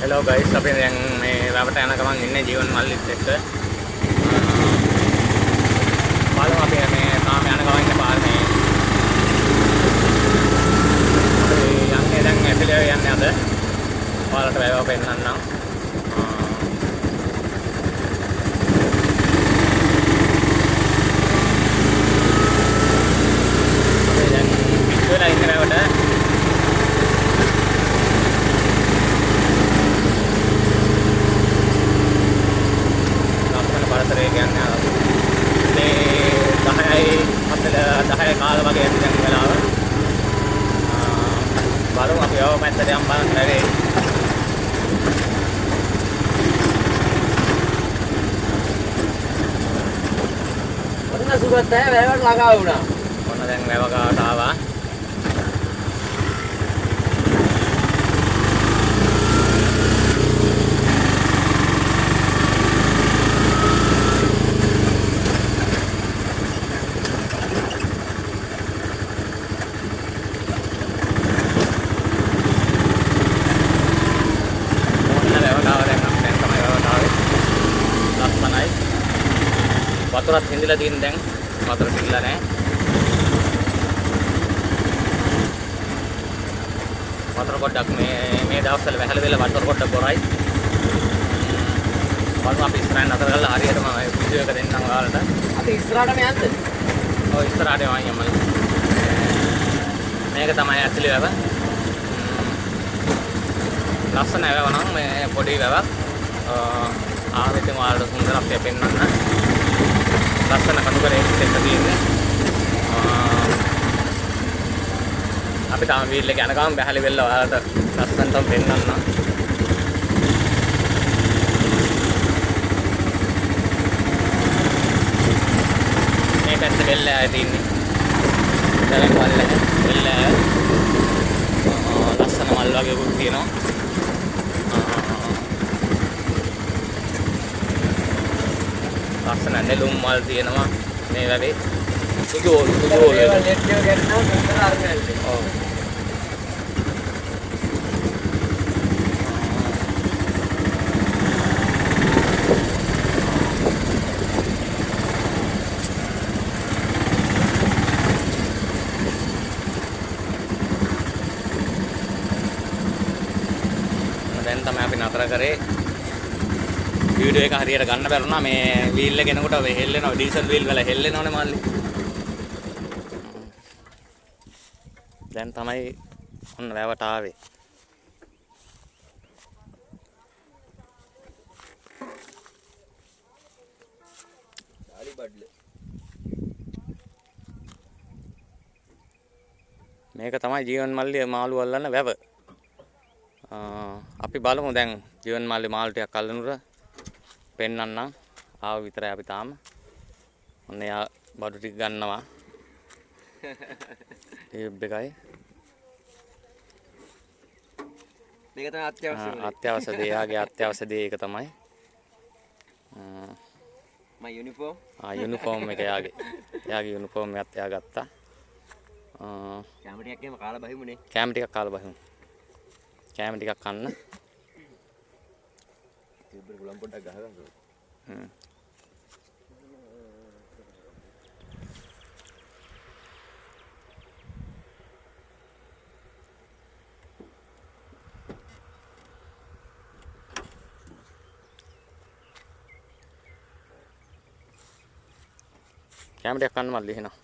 Hello guys, අපි දැන් මේ රවට යන ගමන් ඉන්නේ ජීවන් මල්ලිත් එක්ක. බලමු අපි මේ තාම යන ගමන් ඉන්න පාරේ. අපි යන්නේ දැන් ඇතුළේ යන්නේ අද. ඔයාලට වැව පෙන්නන්නම්. අපි දැන් ඉස්සෙල්ලා ඉන්නේ වැවට. පරතරේ කියන්නේ මේ 10 කාල වගේ ඇති දැන් වෙලාව. බලමු අපි යව පැත්තට යම් බලන්න බැරි. ඔන්න සුගත වැවට ළඟා වුණා. ඔන්න දැන් වැව ගාවට ආවා. වතුරත් හිඳිලා තියෙන දැන් වතුර පිළිලා නැහැ. වතුර පොඩ්ඩක් මේ දවස්වල වැහල වෙලා වතුර පොඩ්ඩක් බොරයි. බලමු අපි ඉස්සරහින් අතර ගාලා හරියටම වීඩියෝ එක දෙන්නම් ඔයාලට. අපි ඉස්සරහටම යන්නද? ඔව් ඉස්සරහටම යමු. මේක තමයි ඇතුලේ වැව. ලස්සන වැව නම් මේ පොඩි වැවක්. ආවෙත් ඔයාලට සුන්දරත්වය පෙන්වන්න. ලස්සන කඳුකරේ එක්ක තියෙන්නේ. අපි තාම වීල් එක යන ගමන් බැහැලි වෙලා ඔයාලට ලස්සනටම පෙන්නන්න. මේ පැත්ත වෙල්ල ආයේ තියෙන්නේ. දැන් වල්ල වෙල්ල ලස්සන මල් වගේ උත් තියෙනවා. ලස්සන නෙළුම් මල් තියෙනවා මේ වැවේ. සුදෝල් ඒවා ලෙට් එක ගන්නවා සුන්දර අර්ගනල්. ඔව්. දැන් තමයි අපි නතර කරේ. වීඩියෝ එක හරියට ගන්න බැරුණා මේ වීල් එක එනකොට හෙල්ලෙනවා ඩීසල් වීල් වල හෙල්ලෙනවනේ මල්ලි. දැන් තමයි ඔන්න වැවට ආවේ. ඩාලි බඩල. මේක තමයි ජීවන් මල්ලි මාළු අල්ලන්න වැව. අපි බලමු දැන් ජීවන් මල්ලි මාළු ටිකක් අල්ලනුර පෙන්නන්නම්. ආව විතරයි අපි තාම. ඔන්න යා බඩු ටික ගන්නවා. ටියුබ් එකයි. මේක තමයි අත්‍යවශ්‍ය දේ. අත්‍යවශ්‍ය දේ. යාගේ අත්‍යවශ්‍ය දේ ඒක තමයි. මයි යුනිෆෝම්. යුනිෆෝම් එක යාගේ. යාගේ යුනිෆෝම් එකත් එයා ගත්තා. කැම ටිකක් එහෙම කාලා බහිමුනේ. කැම ටිකක් කාලා බහිමු. කැම ටිකක් කන්න. ටියුබ් එක ගුලම් පොඩ්ඩක් ගහගන්න. කැම ටිකක් කන්න මල්ලි එහෙනම්.